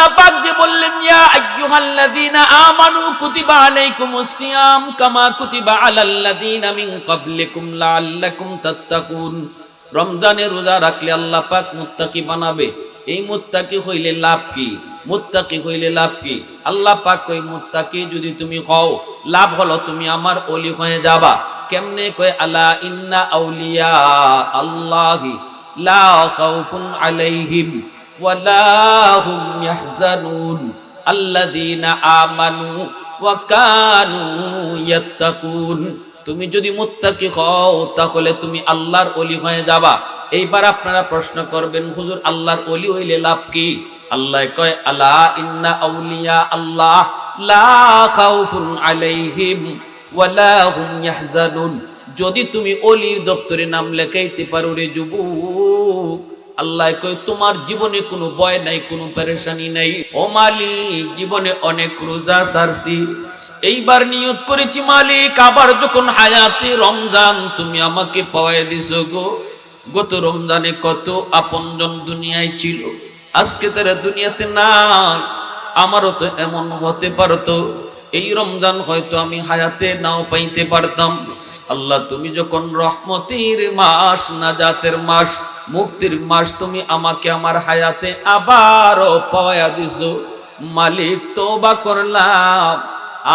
আল্লাহ পাক যে বললেন ইয়া আইয়ুহাল্লাযীনা আমানু কুতিবা আলাইকুমুস সিয়াম কামা কুতিবা আলাল্লাযীনা মিন ক্বাবলিকুম লাআল্লাকুম তাত্তাকুন। রমজানে রোজা রাখলে আল্লাহ পাক মুত্তাকি বানাবে। এই মুত্তাকি হইলে লাভ কি? মুত্তাকি হইলে লাভ কি? আল্লাহ পাক কই মুত্তাকি যদি তুমি হও, লাভ হলো তুমি আমার ওলি হয়ে যাবা। কেমনে কয় আলা ইন্না আউলিয়া আল্লাহি লা খাউফুন আলাইহিম ওয়ালা হুম ইয়াহজানুন আল্লাযীনা আমানু ওয়া কানু ইয়াত্তাকুন। তুমি যদি মুত্তাকি হও তাহলে তুমি আল্লাহর ওলি হয়ে যাবা। এইবার আপনারা প্রশ্ন করবেন হুজুর আল্লাহর ওলি হইলে লাভ কি? আল্লাহ কয় আলা ইন্না আউলিয়া আল্লাহ লা খাউফুন আলাইহিম ওয়ালা হুম ইয়াহজানুন। যদি তুমি ওলির দপ্তরে নাম লেখাইতে পারো রে যুবক, আল্লাহ কয় তোমার জীবনে কোনো ভয় নাই, কোনো পেরেশানি নাই। ও মালিক, জীবনে অনেক রোজা সারছি, এইবার নিয়ত করেছি মালিক আবার যখন হায়াতে রমজান তুমি আমাকে পাওয়াই দিছো গো। গত রমজানে কত আপনজন দুনিয়ায় ছিল, আজকে তারা দুনিয়াতে নাই। আমারও তো এমন হতে পারতো এই রমজান হয়তো আমি হায়াতে নাও পাইতে পারতাম। আল্লাহ তুমি যখন রহমতের মাস, নাজাতের মাস, মুক্তির মাস তুমি আমাকে আমার হায়াতে আবারও পাওয়া দিছো। মালিক তওবা করলাম,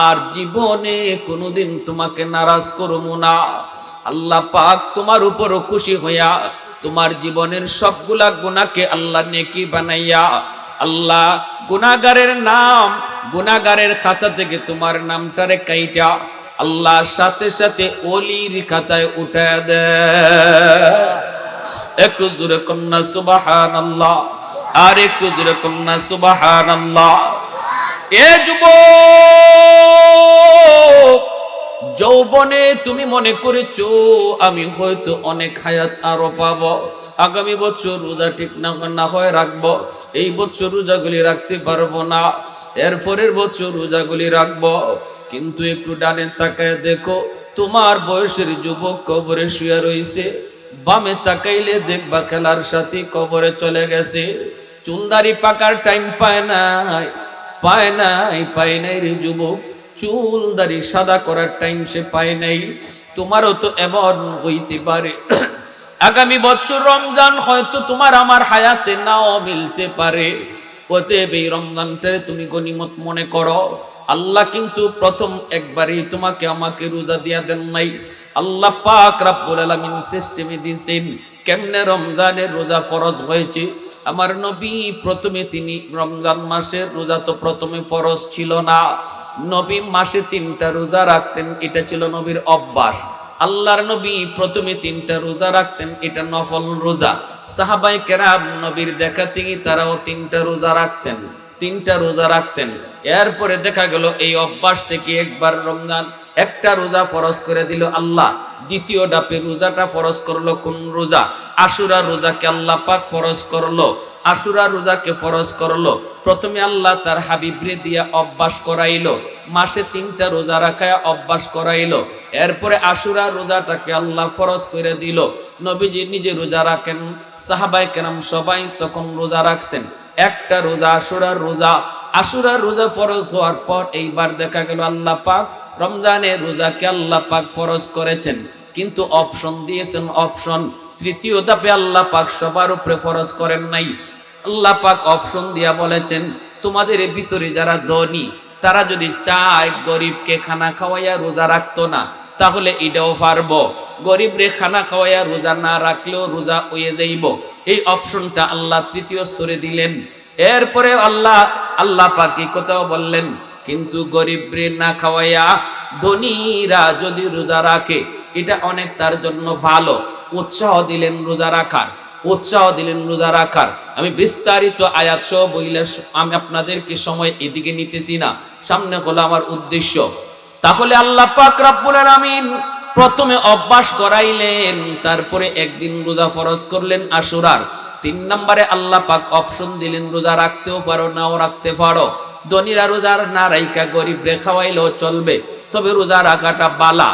আর জীবনে কোনোদিন তোমাকে নারাজ করবো না। আল্লাহ পাক তোমার উপর খুশি হইয়া তোমার জীবনের সবগুলা গুনাহকে আল্লাহ নেকি বানাইয়া, আল্লাহ গুনাহগারের নাম, গুনাহগারের খাতা থেকে তোমার নামটারে কাইটা আল্লাহ সাথে সাথে ওলির খাতায় উঠায় দেয়। একটু জোরে কন্যা সুবহানাল্লাহ, আর একটু জোরে কন্যা সুবহানাল্লাহ। এ যুবক, যৌবনে তুমি মনে করেছো আমি হয়তো অনেক হায়াত আরো পাবো, আগামী বছর রোজা ঠিক না হয় রাখবো, এই বছর রোজাগুলি রাখতে পারবো না, এরপরের বছর রোজাগুলি রাখবো। কিন্তু একটু ডানে তাকায় দেখো তোমার বয়সের যুবক কবরে শুয়ে রইছে। বামে তাকাইলে দেখবা খেলার সাথী কবরে চলে গেছে। চুলদারি পাকার টাইম পায় নাই, পায় নাই, পায় নাই রে যুবক। চুল দাড়ি সাদা করার টাইম সে পায় নাই। তোমারও তো এমন হইতে পারে আগামী বছর রমজান হয়তো তোমার আমার হায়াতে নাও মিলতে পারে। অতএব এই রমজানটারে তুমি গনিমত মনে করো। আল্লাহ কিন্তু প্রথম একবারই তোমাকে আমাকে রোজা দিয়া দেন নাই। আল্লাহ পাক রব্বুল আলামিন সিস্টেমে দিয়েছেন কেমনে রমজানের রোজা ফরজ হয়েছে। আমার নবী প্রথমে তিনি রমজান মাসের রোজা তো প্রথমে ফরজ ছিল না, নবী মাসে 3টা রোজা রাখতেন, এটা ছিল নবীর অভ্যাস। আল্লাহর নবী প্রথমে 3টা রোজা রাখতেন, এটা নফল রোজা। সাহাবাই কেরাম নবীর দেখা থেকে তারাও 3টা রোজা রাখতেন, 3টা রোজা রাখতেন। এরপরে দেখা গেল এই অভ্যাস থেকে একবার রমজান একটা রোজা ফরজ করে দিল আল্লাহ। দ্বিতীয় ডাপে রোজাটা ফরজ করলো কোন রোজা? আশুরা রোজাকে আল্লাহ পাক ফরজ করলো। আশুরা রোজাকে ফরজ করলো প্রথমে আল্লাহ তার হাবিবরে দিয়া অভ্যাস করাইলো, মাসে 3টা রোজা রাখায় অভ্যাস করাইলো। এরপরে আশুরা রোজাটাকে আল্লাহ ফরজ করে দিল। নবীজি নিজে রোজা রাখেন, সাহাবায়ে কেরাম সবাই তখন রোজা রাখছেন। একটা রোজা আশুরার রোজা, আশুরার রোজা ফরজ হওয়ার পর এইবার দেখা গেল আল্লাহ পাক রমজানের রোজাকে আল্লাহ পাক ফরজ করেছেন, কিন্তু অপশন দিয়েছেন। অপশন তৃতীয় ধাপে আল্লাহ পাক সবার উপরে ফরজ করেন নাই। আল্লাহ পাক অপশন দিয়া বলেছেন তোমাদের ভিতরে যারা ধনী তারা যদি চায় গরিবকে খানা খাওয়াইয়া রোজা রাখতো না, তাহলে এটাও পারবো। গরিবরে খানা খাওয়াইয়া রোজা না রাখলেও রোজা হয়ে যাইব। এই অপশনটা আল্লাহ তৃতীয় স্তরে দিলেন। এরপরে আল্লাহ পাক এই কথাও বললেন কিন্তু গরিবরে না খাওয়াইয়া ধনীরা যদি রোজা রাখে এটা অনেক তার জন্য ভালো। উৎসাহ দিলেন রোজা রাখার, উৎসাহ দিলেন রোজা রাখার। আমি বিস্তারিত আয়াত সহ বইলে আমি আপনাদেরকে সময় এদিকে নিতেছি না, সামনে হলো আমার উদ্দেশ্য। তাহলে আল্লাহ পাক রব্বুল আলামিন প্রথমে অভ্যাস করাইলেন, তারপরে একদিন রোজা ফরজ করলেন আশুরার। 3 নম্বরে আল্লাহ পাক অপশন দিলেন রোজা রাখতেও পারো নাও রাখতে পারো। ধনীরা রোজা না রাইকা গরিবরে খাওয়াইলেও চলবে, তবে রোজা রাখাটা বালা।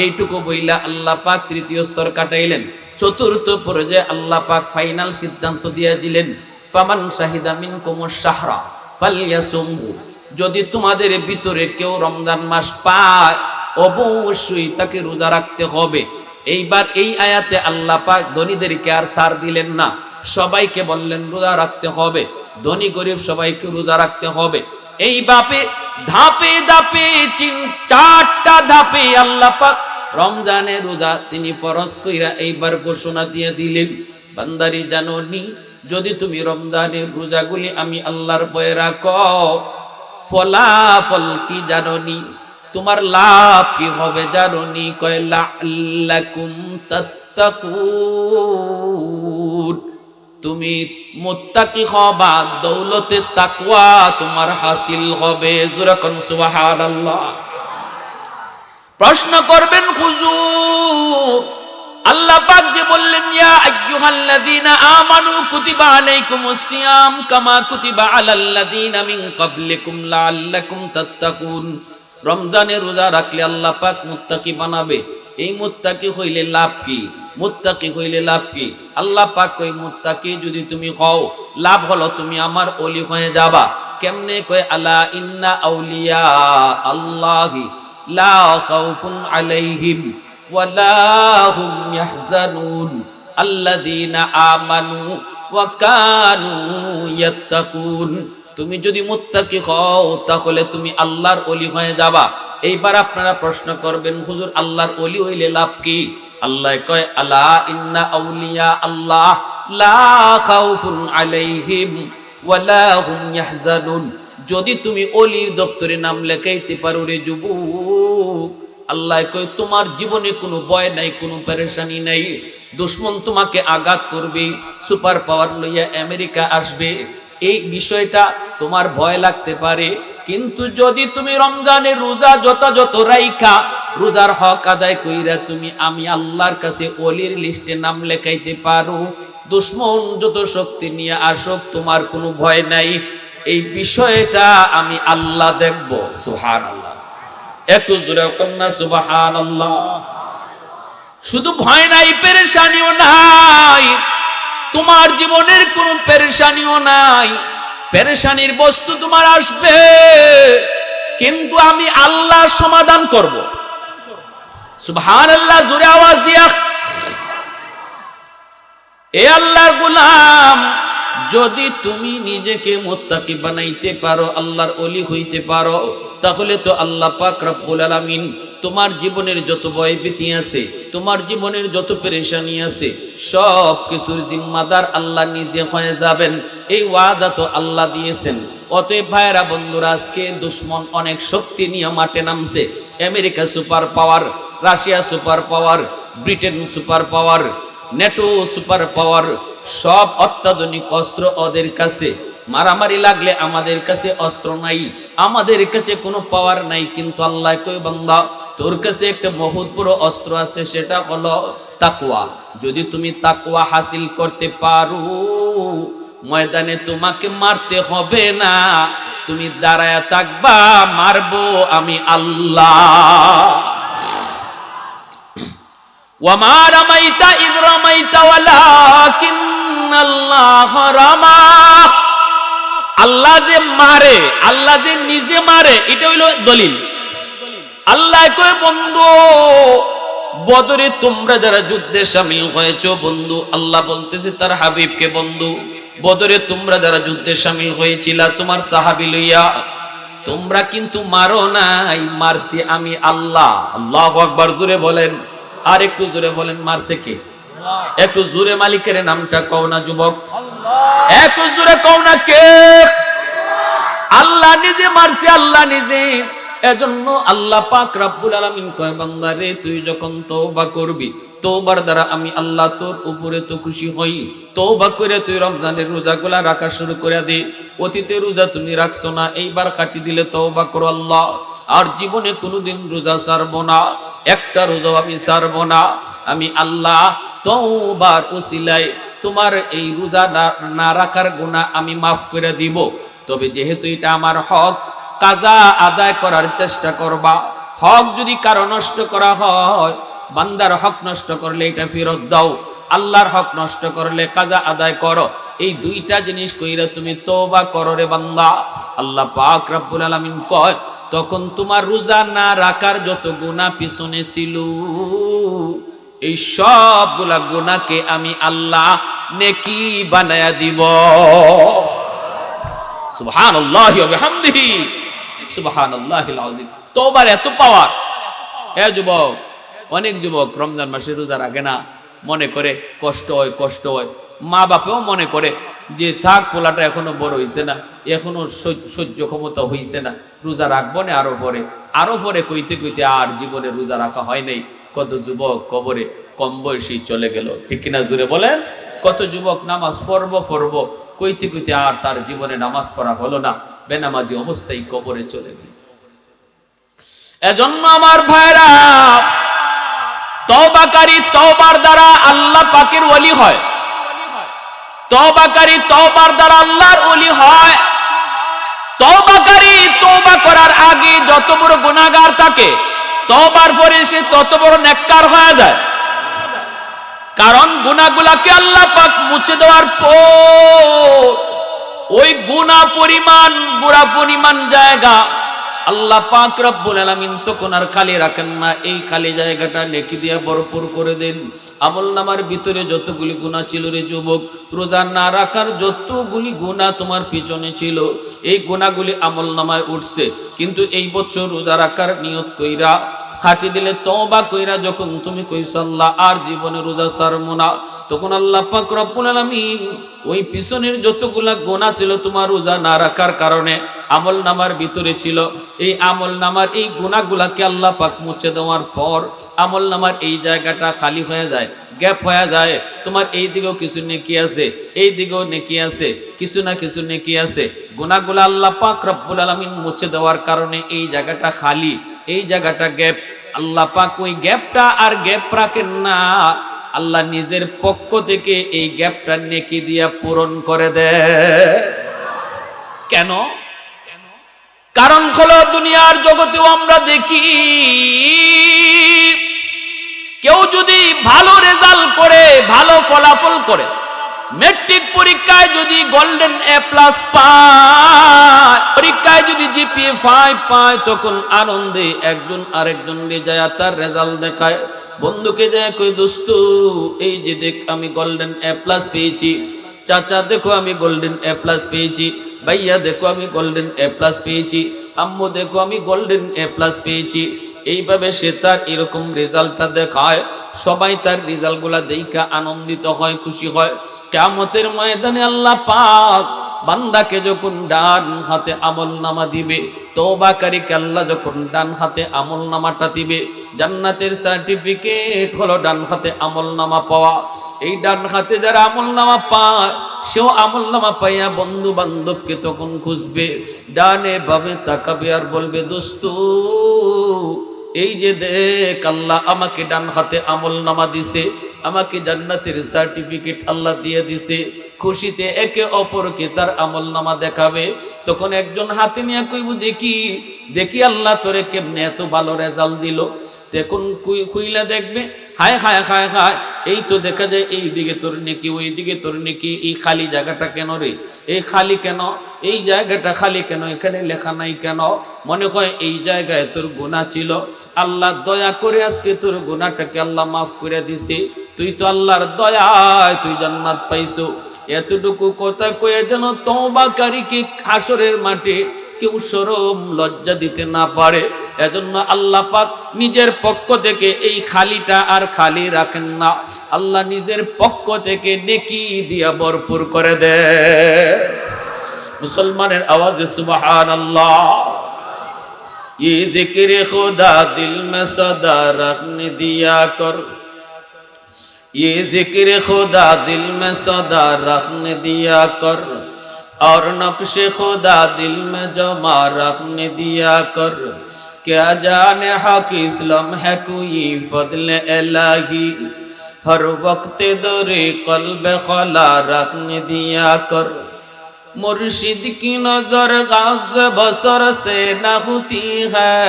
এইটুকু বইলা আল্লাহ পাক তৃতীয় স্তর কাটাইলেন। চতুর্থ পর্যায়ে আল্লাহ পাক ফাইনাল সিদ্ধান্ত দিয়ে দিলেন ফামান শাহিদা মিনকুমুশ শাহরা ফালইয়াসুমহু, যদি তোমাদের ভিতরে কেউ রমজান মাস পায় অবশ্যই তাকে রোজা রাখতে হবে। এইবার এই আয়াতে আল্লাহ পাক ধনীদেরকে আর ছাড় দিলেন না, সবাইকে বললেন রোজা রাখতে হবে, ধনী গরিব সবাইকে রোজা রাখতে হবে। এইভাবে ধাপে ধাপে চারটা ধাপে আল্লাহ পাক রমজানের রোজা তিনি ফরজ কইরা এইবার ঘোষণা দিয়ে দিলেন, বান্দারি জানোনি যদি তুমি রমজানের রোজাগুলি আমি আল্লাহর ভয়ে রাখো, ফলাফল কি জানোনি, তোমার লাভ কি হবে জানোনি? কয় লাআল্লাকুম তাত্তাকুন, তুমি মুত্তাকি হবা, দৌলতে তাকওয়া তোমার হাসিল হবে। জোরে কোন সুবহানাল্লাহ। প্রশ্ন করবেন হুজুর, আল্লাহ পাক যে বললেন ইয়া আইয়ুহাল্লাযীনা আমানু কুতিবা আলাইকুমুস সিয়াম কামা কুতিবা আলাল্লাযীনা মিন ক্বাবলিকুম লাআল্লাকুম তাত্তাকুন, রমজানের রোজা রাখলে আল্লাহ পাক মুত্তাকি বানাবে। এই মুত্তাকি হইলে লাভ কি? মুত্তাকি হইলে লাভ কি? আল্লাহ পাক কই মুত্তাকি যদি তুমি হও, লাভ হলো তুমি আমার ওলি হয়ে যাবা। কেমনে? কয় আলা ইন্না আউলিয়া আল্লাহি লা খাউফুন আলাইহিম ওয়ালা হুম ইয়াহজানুন আল্লাযীনা আমানু ওয়া কানু ইয়াত্তাকুন। তুমি যদি মুত্তাকি হও তাহলে তুমি আল্লাহর ওলি হয়ে যাবা। এইবার আপনারা প্রশ্ন করবেন হুজুর আল্লাহর ওলি হইলে লাভ কি? আল্লাহ কয় আলা ইন্না আউলিয়া আল্লাহ লা খাউফুন আলাইহিম ওয়ালা হুম ইয়াহজানুন, যদি তুমি ওলির দপ্তরে নাম লেখাইতে পারো রে যুবক, আল্লাহ কয় তোমার জীবনে কোনো ভয় নাই, কোনো পেরেশানি নাই। দুশমন তোমাকে আঘাত করবে, সুপার পাওয়ার লইয়া আমেরিকা আসবে, এই বিষয়টা তোমার ভয় লাগতে পারে, কিন্তু যদি তুমি রমজানের রোজা যথাযথ রাইখা রোজার হক আদায় কইরা তুমি আমি আল্লাহর কাছে ওলির লিস্টে নাম লেখাইতে পারো, দুশমন যত শক্তি নিয়ে আসুক তোমার কোনো ভয় নাই। এই বিষয়টা আমি আল্লাহ দেখব। সুবহানাল্লাহ। একটু জোরে কন্যা সুবহানাল্লাহ। শুধু ভয় নাই, পেরেশানিও নাই, তোমার জীবনের কোনো পেরেশানিও নাই। পেরেশানির বস্তু তোমার আসবে, কিন্তু আমি আল্লাহ সমাধান করব। সুবহানাল্লাহ। জোরে আওয়াজ দিয়া। এ আল্লাহর গোলাম, যদি তুমি নিজেকে মুত্তাকি বানাইতে পারো, আল্লাহর ওলি হইতে পারো, তাহলে তো আল্লাহ পাক রব্বুল আলামিন তোমার জীবনের যত ভয় ভীতি আছে, তোমার জীবনের যত পেরেশানি আছে, সব কিছুর জিম্মাদার আল্লাহ নিজে হয়ে যাবেন। এই ওয়াদা তো আল্লাহ দিয়েছেন। অতএব ভাইরা বন্ধুরা, আজকে দুশমন অনেক শক্তি নিয়ে মাঠে নামছে। America super power, Russia super power, Britain super power, NATO super power, সব অত্যাধুনিক অস্ত্র ওদের কাছে। মারামারি লাগলে আমাদের কাছে অস্ত্র নাই, আমাদের কাছে কোনো পাওয়ার নাই, কিন্তু আল্লাহ কই বান্দা তোর কাছে একটা বহুত বড় অস্ত্র আছে, সেটা হলো তাকওয়া। যদি তুমি তাকওয়া হাসিল করতে পারো, ময়দানে তোমাকে মারতে হবে না, তুমি দাঁড়ায়া থাকবা, মারবো আমি আল্লাহ। ওয়ামা রামাইতা ইয রামাইতা ওয়ালাকিন্নাল্লাহ রামা। আল্লাহ যে মারে, আল্লাহ যে নিজে মারে, এটা হইল দলিল। আল্লাহ কয় বন্ধু, বদরে তোমরা যারা যুদ্ধে শামিল হয়েছো, বন্ধু আল্লাহ বলতেছে তার হাবিবকে, বন্ধু বদরে তোমরা যারা যুদ্ধে শামিল হয়েছিলা তোমার সাহাবী লইয়া, তোমরা কিন্তু মারো নাই, মারছি আমি আল্লাহ। আল্লাহু আকবার। জোরে বলেন, আর একটু জোরে বলেন, মারছে কে? একটু জোরে মালিকের নামটা কও না যুবক, একটু জোরে কও না কে? আল্লাহ নিজে মারছে, আল্লাহ নিজে। এজন্য আল্লাহ পাক রব্বুল আলামিন কয় বান্দা রে, তুই যখন তওবা করবি, তওবার দ্বারা আমি আল্লাহ তোর উপরে তো খুশি হই। তওবা করে তুই রমজানের রোজাগুলা রাখা শুরু করে দে। অতীতে রোজা তুমি রাখছো না, এইবার কাটি দিলে তওবা করো আল্লাহ, আর জীবনে কোনোদিন রোজা ছাড়বো না, একটা রোজাও আমি ছাড়বো না। আমি আল্লাহ তওবার উসিলায় তোমার এই রোজা না রাখার গুনাহ আমি মাফ করে দিব। তবে যেহেতু এটা আমার হক, কাজা আদায় করার চেষ্টা করবা। হক যদি কারো নষ্ট করা হয়, বান্দার হক নষ্ট করলে এটা ফেরত দাও, আল্লাহর হক নষ্ট করলে কাজা আদায় করো। এই দুইটা জিনিস কইরা তুমি তওবা করো রে বান্দা। আল্লাহ পাক রব্বুল আলামিন কয় তখন তোমার রোজা না রাখার যত গুনাহ পিছনে ছিল এই সবগুলা গুনাহকে আমি আল্লাহ নেকি বানায়া দিব। সুবহানাল্লাহি ওয়া বিহামদিহি সুবহানাল্লাহিল আযীম। তওবার এত পাওয়ার। এ যুবক, অনেক যুবক রমজান মাসে রোজা রাখে না, মনে করে কষ্ট হয় কষ্ট হয়। মা বাপেও মনে করে যে থাক পোলাটা এখনো বড় হইছে না, এখনো সহ্য ক্ষমতা হইছে না, রোজা রাখবো না আরো পরে কইতে কইতে আর জীবনে রোজা রাখা হয় নাই। কত যুবক কবরে কম বয়সী চলে গেল, ঠিক কিনা জুড়ে বলেন? কত যুবক নামাজ পড়বো কইতে কইতে আর তার জীবনে নামাজ পড়া হলো না, বেনামাজি অবস্থায় কবরে চলে গেল। এজন্য আমার ভাইরা, তওবাকারী তওবার দ্বারা আল্লাহ পাকের ওলি হয়। তওবাকারী তওবার দ্বারা আল্লাহর ওলি হয়। তওবাকারী তওবা করার আগে যত বড় গুনাহগার থাকে, তওবার পরে সে তত বড় নেককার হয়ে যায়। কারণ গুনাহগুলাকে আল্লাহ পাক মুছে দেওয়ার পর ওই গুনাহ পরিমাণ বুড়া পরিমাণ জায়গা আল্লাহ পাক রব্বুল আলামিন তখন আর খালি রাখেন না, এই খালি জায়গাটা নেকি দিয়ে ভরপুর করে দেন। আমলনামার ভিতরে যতগুলি গুনাহ ছিল রে যুবক, রোজা না রাখার যতগুলি গুনাহ তোমার পিছনে ছিল, এই গুনাহগুলি আমলনামায় উঠছে। কিন্তু এই বছর রোজা রাখার নিয়ত কইরা খাটি দিলে তওবা কইরা যখন তুমি কইছো আল্লাহ আর জীবনে রোজা ছাড়বো না, তখন আল্লাহ পাক রব্বুল আলামিন ওই পিছনের যতগুলা গুনাহ ছিল তোমার রোজা না রাখার কারণে আমলনামার ভিতরে ছিল, এই আমলনামার এই গুনাহগুলাকে আল্লাহ পাক মুছে দেওয়ার পর আমলনামার এই জায়গাটা খালি হয়ে যায়, গ্যাপ হয়ে যায়। তোমার এই দিকেও কিছু নেকি আছে, এই দিকেও নেকি আছে, কিছু না কিছু নেকি আছে। গুনাহগুলা আল্লাহ পাক রব্বুল আলামিন মুছে দেওয়ার কারণে এই জায়গাটা খালি, এই জায়গাটা গ্যাপ। আল্লাহ পাক ওই গ্যাপটা আর গ্যাপ রাখেন না, আল্লাহ নিজের পক্ষ থেকে এই গ্যাপটা নেকি দিয়া পূরণ করে দেয়। কেন? কারণ হলো দুনিয়ার জগতেও আমরা দেখি কেউ যদি ভালো রেজাল্ট করে, ভালো ফলাফল করে, মেট্রিক পরীক্ষায় যদি গোল্ডেন এ প্লাস পায়, পরীক্ষায় যদি জিপিএ 5 পায়, তখন আনন্দে একজন আরেকজন যায় তার রেজাল্ট দেখায়, বন্ধুকে যায় কই দোস্ত এই যে দেখ আমি গোল্ডেন এ প্লাস পেয়েছি, চাচা দেখো আমি গোল্ডেন এ প্লাস পেয়েছি, ভাইয়া দেখো আমি গোল্ডেন এ প্লাস পেয়েছি, আম্মু দেখো আমি গোল্ডেন এ প্লাস পেয়েছি। এইভাবে সে তার এরকম রেজাল্টটা দেখায়, সবাই তার রেজাল্টগুলা দেখা আনন্দিত হয়, খুশি হয়। কিয়ামতের ময়দানে আল্লাহ পাক বান্দাকে যখন ডান হাতে আমলনামা দিবে, তওবাকারীকে আল্লাহ যখন ডান হাতে আমলনামাটা দিবে, জান্নাতের সার্টিফিকেট হলো ডান হাতে আমলনামা পাওয়া। এই ডান হাতে যারা আমলনামা পায়, সেও আমলনামা পাইয়া বন্ধু বান্ধবকে তখন খুঁজবে, ডানে বামে তাকাবে আর বলবে দোস্ত এই যে দেখ আল্লাহ আমাকে ডান হাতে আমলনামা দিছে, আমাকে জান্নাতের সার্টিফিকেট আল্লাহ দিয়ে দিছে। খুশিতে একে অপরকে তার আমলনামা দেখাবে। তখন একজন হাতে নিয়ে কইব দেখি দেখি আল্লাহ তোরে কেমনে এত ভালো রেজাল্ট দিল। তখন খুইলা দেখবে হায় হায় হায় হায়, এই তো দেখা যায় এই দিকে তোর নেকি, ওই দিকে তোর নেকি, এই খালি জায়গাটা কেন রে, এই খালি কেন, এই জায়গাটা খালি কেন, এখানে লেখা নাই কেন? মনে হয় এই জায়গায় তোর গুনাহ ছিল, আল্লাহ দয়া করে আজকে তোর গুনাহটাকে আল্লাহ মাফ করে দিছে, তুই তো আল্লাহর দয়ায় তুই জান্নাত পাইছো। এতটুকু কথা কয়ে যেন তওবাকারীকে হাসরের মাঠে কেউ শরম লজ্জা দিতে না পারে, এজন্য আল্লাহ পাক নিজের পক্ষ থেকে এই খালিটা আর খালি রাখেন না, আল্লাহ নিজের পক্ষ থেকে নেকি দিয়া ভরপুর করে দেয়। মুসলমানের আওয়াজে সুবহানাল্লাহ। ये जिक्र खुदा दिल में सदा रखने दिया कर, ये जिक्र खुदा दिल में सदा रखने दिया कर, और नक्श खुदा दिल में जमा रखने दिया कर। क्या जाने हक इस्लाम है कोई फضل इलाही, हर वक्त दरे कल्ब खला रखने दिया कर। मुर्शिद की नजर गाज़ बसर से न होती है,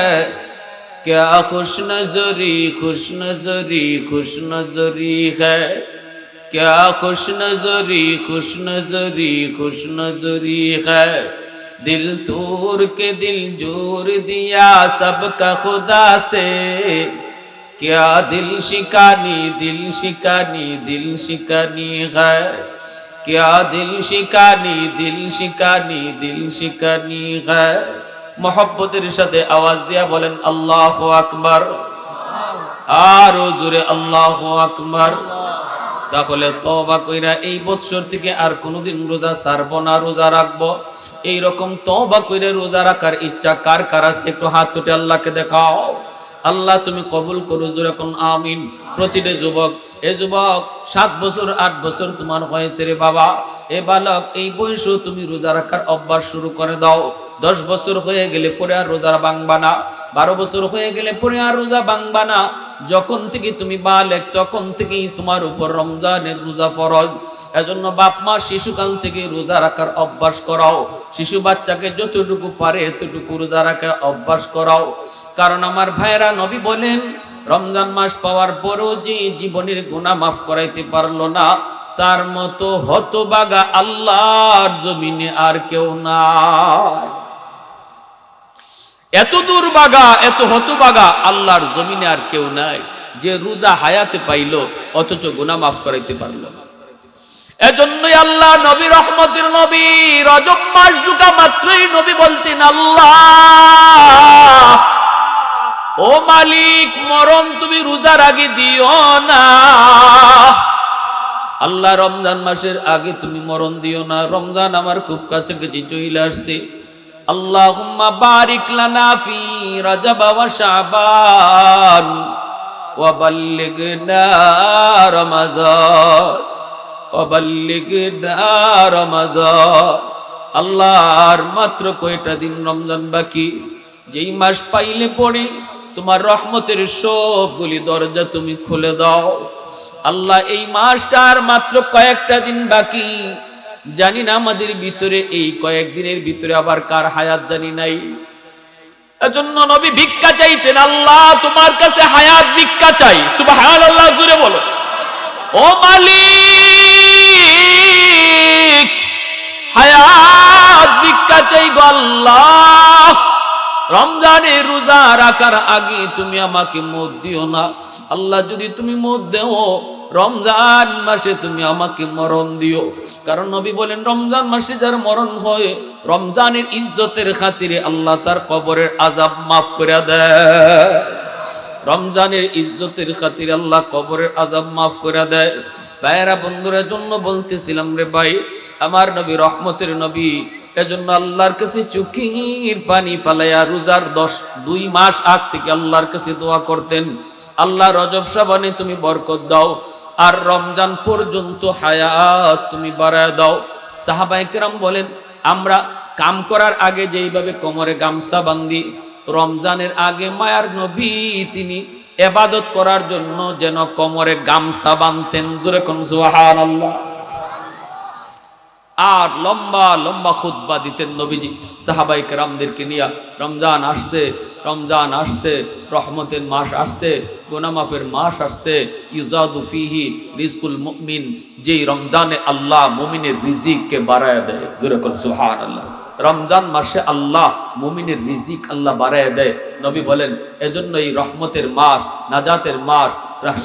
क्या खुश नजरी खुश नजरी खुश नजरी है। क्या खुश नजरी है दिल तूर के दिल जोर दिया सबका खुदा से क्या दिल शिकानी है क्या दिल शिकानी है मोहब्बतेर साथे आवाज दिया बोलेन अल्लाहु আকবার आरो जोरे अल्लाहु আকবার তাহলে তওবা কইরা এই বছর থেকে আর কোনোদিন রোজা ছাড়বো না রোজা রাখবো এই রকম তওবা কইরা রোজা রাখার ইচ্ছা কার কার আছে একটু হাত উঠে আল্লাহকে দেখাও আল্লাহ তুমি কবুল করো জোরে কোন আমিন প্রতিটা যুবক 7 বছর 8 বছর তোমার হয়েছে রে বাবা এ বালক এই বয়সে তুমি রোজা রাখার অভ্যাস শুরু করে দাও 10 বছর হয়ে গেলে পরে আর রোজা ভাঙবা না 12 বছর হয়ে গেলে পরে আর রোজা ভাঙবা না যখন থেকে তুমি বালেক তখন থেকেই তোমার উপর রমজানের রোজা ফরজ এজন্য বাপ মা শিশুকাল থেকে রোজা রাখার অভ্যাস করাও শিশু বাচ্চাকে যতটুকু পারে ততটুকু রোজা রাখার অভ্যাস করাও কারণ আমার ভাইরা নবী বলেন রমজান মাস পাওয়ার পরও যে জীবনের গুনাহ মাফ করাইতে পারলো না তার মতো হতভাগা আল্লাহর জমিনে আর কেউ নাই এত দুর্ভাগা এত হতভাগা আল্লাহর জমিনে আর কেউ নাই যে রোজা হায়াতে পাইলো অথচ গুনাহ মাফ করাইতে পারলো না এজন্যই আল্লাহ নবী রহমতের নবী রজব মাস ঢুকা মাত্রই নবী বলতেন আল্লাহ ও মালিক মরণ তুমি রোজার আগে দিও না আল্লাহ রমজান মাসের আগে তুমি মরণ দিও না রমজান আমার খুব কাছাকাছি চলে আসছে আল্লাহুম্মা বারিক লানা ফি রজব ওয়া শাবান ওয়া বাল্লিগনা রমাদান আল্লাহ আর মাত্র কয়টা দিন রমজান বাকি যেই মাস পাইলে পড়ে তোমার রহমতের সবগুলি দরজা তুমি খুলে দাও আল্লাহ এই মাসটার মাত্র কয়েকটা দিন বাকি জানি না আমাদের ভিতরে এই কয়েকদিনের ভিতরে আবার কার হায়াত জানি নাই এজন্য নবী ভিক্ষা চাইতেন আল্লাহ তোমার কাছে হায়াত ভিক্ষা চাই সুবহানাল্লাহ জোরে বলো ও মালিক হায়াত ভিক্ষা চাই গো আল্লাহ রমজানের রোজা রাখার আগে তুমি আমাকে মত দিও না আল্লাহ যদি তুমি মত দেও রমজান মাসে তুমি আমাকে মরণ দিও কারণ নবী বলেন রমজান মাসে যার মরণ হয় রমজানের ইজ্জতের খাতিরে আল্লাহ তার কবরের আযাব মাফ করে দেয় রমজানের ইজ্জতের খাতিরে আল্লাহ কবরের আযাব মাফ করে দেয় ভাইরা বন্ধুরা জন্য বলতেছিলাম রে ভাই আমার নবী রহমতের নবী এজন্য আল্লাহর কাছে চোখের পানি ফালাইয়া রোজার 2 মাস আগ থেকে আল্লাহর কাছে দোয়া করতেন আল্লাহ রজব শাবানে তুমি বরকত দাও আর রমজান পর্যন্ত হায়াত তুমি বাড়ায় দাও সাহাবায়ে কেরাম বলেন আমরা কাম করার আগে যেইভাবে কোমরে গামছা বাঁধি রমজানের আগে মায়ার নবী তিনি ইবাদত করার জন্য যেন কোমরে গামছা বাঁধতেন জোরে কোন সুবহানাল্লাহ আর লম্বা লম্বা খুতবা দিতেন নবীজি সাহাবায়ে কেরামদেরকে নিয়ে রমজান আসছে রহমতের মাস আসছে গুনাহ মাফের মাস আসছে ইউজাদু ফিহি রিজকুল মুমিন যেই রমজানে আল্লাহ মুমিনের রিজিককে বাড়ায় দেয় জোরে কোন সুবহানাল্লাহ রমজান মাসে আল্লাহ মুমিনের রিজিক আল্লাহ বাড়ায় দেয় নবী বলেন এজন্য এই রহমতের মাস নাজাতের মাস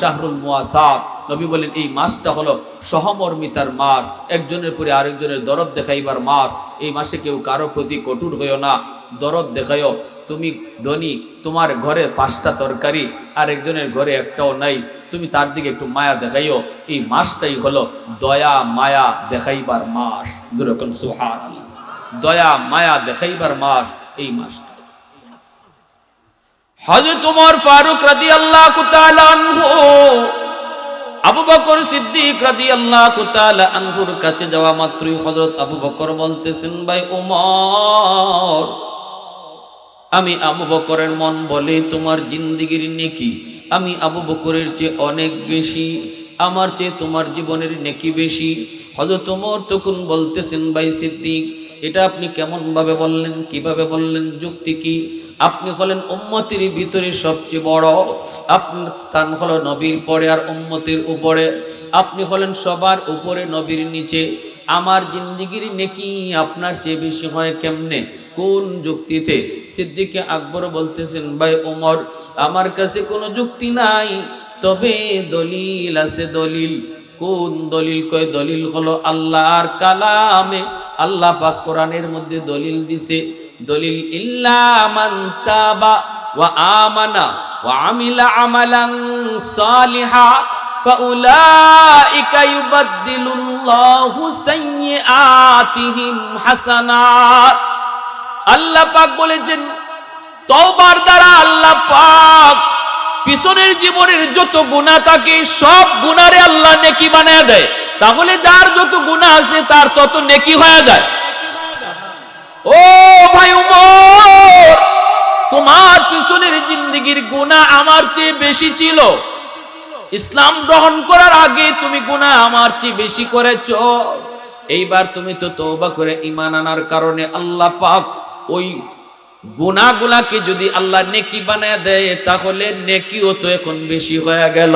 শাহরুল মুওয়াসাত নবী বলেন এই মাসটা হলো সহমর্মিতার মাস একজনের পরে আরেকজনের দরদ দেখাইবার মাস এই মাসে কেউ কারো প্রতি কঠোর হইও না দরদ দেখাইও তুমি ধনী তোমার ঘরে 5টা তরকারি আরেকজনের ঘরে একটাও নাই তুমি তার দিকে একটু মায়া দেখাইও এই মাসটাই হলো দয়া মায়া দেখাইবার মাস জোরে কোন সুবহানাল্লাহ দয়া মায়া দেখাইবার মাস এই মাসটা হযরত ওমর ফারুক রাদিয়াল্লাহু তাআলা আনহু আবু বকর সিদ্দিক রাদিয়াল্লাহু তাআলা আনহুর কাছে যাওয়া মাত্রই হযরত আবু বকর বলতেছেন ভাই ওমর আমি আবু বকরের মন বলে তোমার জিন্দেগীর নেকি আমি আবু বকরের চেয়ে অনেক বেশি আমার চেয়ে তোমার জীবনের নেকি বেশি হযরত ওমর তখন বলতেছেন ভাই সিদ্দিক এটা আপনি কেমন ভাবে বললেন, কিভাবে বললেন, যুক্তি কি? আপনি হলেন উম্মতের ভিতরে সবচেয়ে বড়, আপনার স্থান হলো নবীর পরে আর উম্মতের উপরে, আপনি হলেন সবার উপরে নবীর নিচে, আমার জিন্দেগির নেকি আপনার চেয়ে বেশি হয় কেমনে, কোন যুক্তিতে? সিদ্দিকে আকবর বলতেছেন, ভাই ওমর, আমার কাছে কোনো যুক্তি নাই, তবে দলিল আছে, দলিল। কোন দলিল? কয় দলিল হলো আল্লাহর কালামে, আল্লাহ পাক কোরআনের মধ্যে দলিল দিছে, দলিল ইল্লা মান তাবা ওয়া আমানা ওয়া আমিলা আমালান সালিহা ফাউলাইকা ইউবাদদিলুল্লাহু সাইয়্যাতিহিম হাসানাত। আল্লাহ পাক বলেছেন, তওবার দ্বারা আল্লাহ পাক পিছনের জীবনের যত গুনাহ থাকে সব গুনারে আল্লাহ নেকি বানায় দেয়। তাহলে যার যত গুনাহ আছে তার তত নেকি হয়ে যায়। ও ভাই উমর, তোমার পিছনের জিন্দেগির গুনাহ আমার চেয়ে বেশি ছিল, ইসলাম গ্রহণ করার আগে তুমি গুনাহ আমার চেয়ে বেশি করেছো, এইবার তুমি তো তওবা করে ঈমান আনার কারণে আল্লাহ পাক ওই গুনাহগুলাকে যদি আল্লাহ নেকি বানায় দেয়, তাহলে নেকিও তো এখন বেশি হয়ে গেল।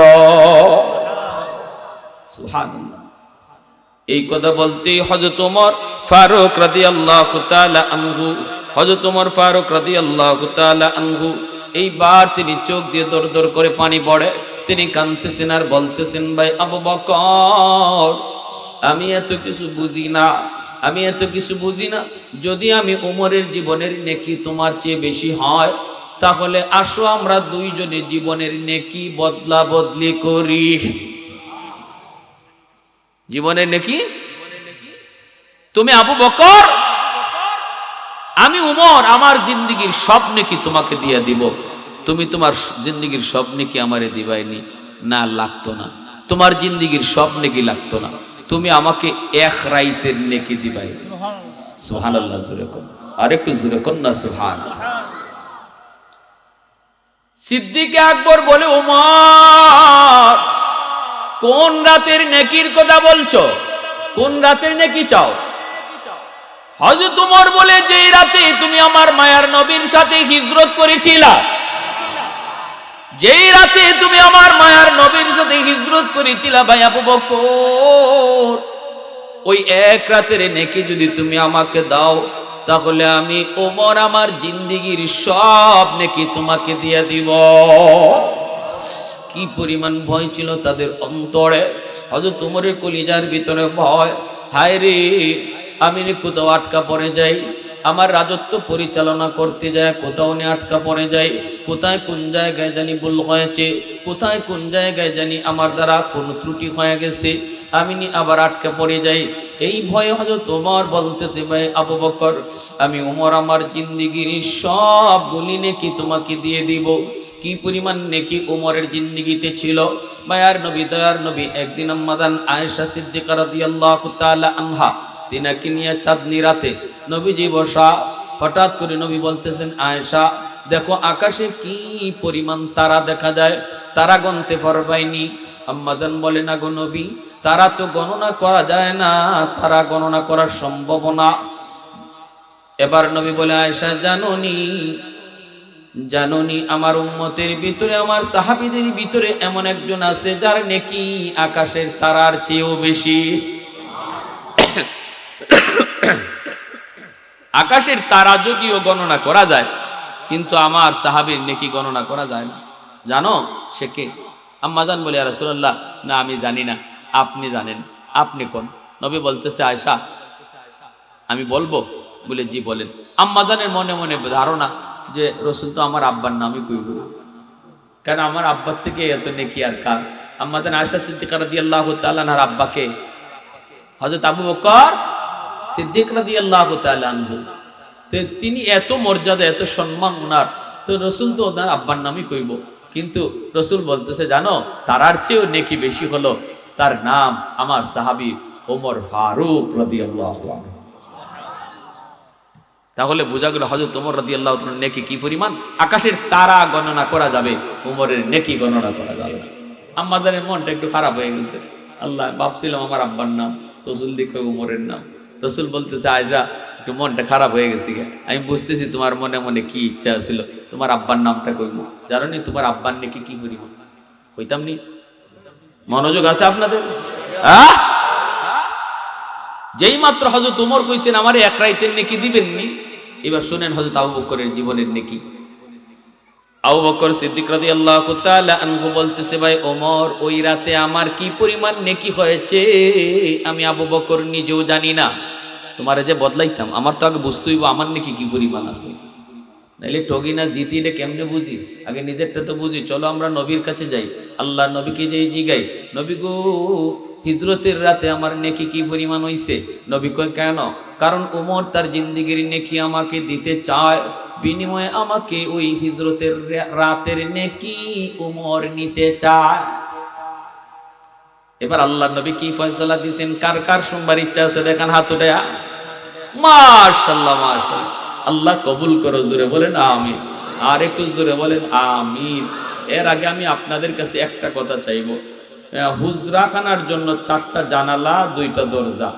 সুবহানাল্লাহ। এই কথা বলতেই হযরত ওমর ফারুক রাদিয়াল্লাহু তাআলা আনহু, হযরত ওমর ফারুক রাদিয়াল্লাহু তাআলা আনহু এইবার তিনি চোখ দিয়ে দর দর করে পানি পড়ে, তিনি কাঁদতেছেন আর বলতেছেন, ভাই আবু বকর, আমি এত কিছু বুঝি না, আমি এত কিছু বুঝি না, যদি আমি ওমরের জীবনের নেকি তোমার চেয়ে বেশি হয়, তাহলে আসো আমরা দুইজনে জীবনের নেকি বদলা বদলি করি। জীবনের নেকি তুমি আবু বকর, আমি উমর, আমার জিন্দেগির সব নেকি তোমাকে দিয়ে দিব। তুমি তোমার জিন্দেগির সব নেকি আমারে দিবাইনি, না লাগতো না, তোমার জিন্দেগির সব নেকি লাগতো না, তুমি আমাকে এক রাইতের নেকি দিবাই। সুবহানাল্লাহ, জোরে কোন, আর একটু জোরে কোন না সুবহানাল্লাহ। সিদ্দিক আকবর বলে, ওমর, কোন রাতের নেকির কথা বলছো? কোন রাতের নেকি চাও? হযরত ওমর বলে, যেই রাতে তুমি আমার মায়ার নবীর সাথে হিজরত করেছিলা, যেই রাতে তুমি আমার মায়ার নবীর সাথে হিজরত করেছিলা ভাই আবু বকর, ওই এক রাতের নেকি যদি তুমি আমাকে দাও, তাহলে আমি ওমর আমার জিন্দেগির সব নেকি তোমাকে দিয়ে দিব। কি পরিমাণ ভয় ছিল তাদের অন্তরে, হযরত ওমরের কলিজার ভিতরে ভয়, হায় রে, আমি কোথাও আটকা পড়ে যাই, আমার রাজত্ব পরিচালনা করতে যায় কোথাও নিয়ে আটকা পড়ে যাই, কোথায় কোন জায়গায় জানি ভুল হয়েছে, কোথায় কোন জায়গায় জানি আমার দ্বারা কোন ত্রুটি হয়ে গেছে, আমি আবার আটকা পড়ে যাই। এই ভয়ে হযরত ওমর বলতেছে, ভাই আবু বকর, আমি ওমর আমার জিন্দেগির সবগুলি নেকি তোমাকে দিয়ে দিব। কি পরিমাণ নেকি ওমরের জিন্দেগিতে ছিল! মায়ার নবী, দয়ার নবী একদিন আম্মাদান আয়েশা সিদ্দিকা রাদিয়াল্লাহু তাআলা আনহা তিনাকে নিয়ে চাঁদনি রাতে নবীজি বসা, হঠাৎ করে নবী বলতেছেন, আয়েশা দেখো আকাশে কি পরিমাণ তারা দেখা যায়, তারা গণতে পারবাইনি। আম্মাদান বলে, না গো নবী, তারা তো গণনা করা যায় না, তারা গণনা করা সম্ভব না। এবার নবী বলে, আয়েশা জানোনি, জানোনি আমার উম্মতের ভিতরে, আমার সাহাবীদের ভিতরে এমন একজন আছে যার নেকি আকাশের তারার চেয়েও বেশি। আকাশের তারা যদিও গণনা করা যায়, কিন্তু আমার সাহাবীর নেকি গণনা করা যায় না। জানো সে কে? আম্মাজান বলে, ইয়া রাসূলুল্লাহ, না আমি জানি না, আপনি জানেন, আপনি কোন? নবী বলতেছে, আয়েশা আমি বলবো? বলে, জি বলেন। আম্মাজানের মনে মনে ধারণা যে রসুল তো আমার আব্বার নামই কইব, কারণ আমার আব্বার থেকে এত নেকি আর কার? আম্মাজান আয়েশা সিদ্দিকা রাদিয়াল্লাহু তাআলা আনহার আব্বাকে হযরত আবু বকর সিদ্দিক রাদিয়াল্লাহু তাআলা আনহু, তো তিনি এত মর্যাদা, এত সম্মান ওনার, তো রসুল তো ওনার আব্বার নামই কইব। কিন্তু রসুল বলতেছে, জানো তারার চেয়েও নেকি বেশি হলো, তার নাম আমার সাহাবী ওমর ফারুক রাদিয়াল্লাহু আনহু। তাহলে বোঝা গেল হযরত ওমর রাদিয়াল্লাহু তাআলার নেকি কি পরিমাণ। আকাশের তারা গণনা করা যাবে, ওমরের নেকি গণনা করা যাবে না। আমাদের মনটা একটু খারাপ হয়ে গেছে। আল্লাহ, ভাবছিলাম আমার আব্বার নাম, রসুল দেখে ওমরের নাম। রসুল বলতেছে, আয়েশা একটু মনটা খারাপ হয়ে গেছে গে। আমি বুঝতেছি তোমার মনে মনে কি ইচ্ছা ছিল। তোমার আব্বার নামটা কইব, জানো নি তোমার আব্বার নাকি কি করিব, কইতাম নি? মনোযোগ আছে আপনাদের? আহ যেই মাত্র হযরত ওমর কইছেন আমারে এক রাইতের নেকি দিবেননি, এবার শুনেন হযরত আবু বকরের জীবনের নেকি। আবু বকর সিদ্দিক রাদিয়াল্লাহু তাআলা আনহু বলতেছে, ভাই ওমর, ওই রাতে আমার কি পরিমাণ নেকি হয়েছে আমি আবু বকর নিজেও জানি না। তোমারে যে বদলাইতাম, আমার তো আগে বুঝতে হইব আমার নেকি কি পরিমাণ আছে, নাইলে ঠগি না জিতি এটা কেমনে বুঝি? আগে নিজেরটা তো বুঝি। চলো আমরা নবীর কাছে যাই, আল্লাহ নবীকে যেই জিগাই, নবী গো হিজরতের রাতে আমার নেকি কি পরিমাণ হইছে? নবী কয় কেন? কারণ ওমর তার জিন্দিগির নেকি আমাকে দিতে চায়, বিনিময়ে আমাকে ওই হিজরতের রাতের নেকি ওমর নিতে চায়। এবার আল্লাহ নবী কি ফয়সালা দিয়েছেন, কার কার শুনবার ইচ্ছা আছে দেখান হাত উঠে। মাশাআল্লাহ মাশাআল্লাহ, আল্লাহ কবুল করো, জোরে বলেন আমিন। আর একটু জোরে বলেন আমিন। এর আগে আমি আপনাদের কাছে একটা কথা চাইবো, হুজরাখানার জন্য 4টা জানালা 2টা দরজা,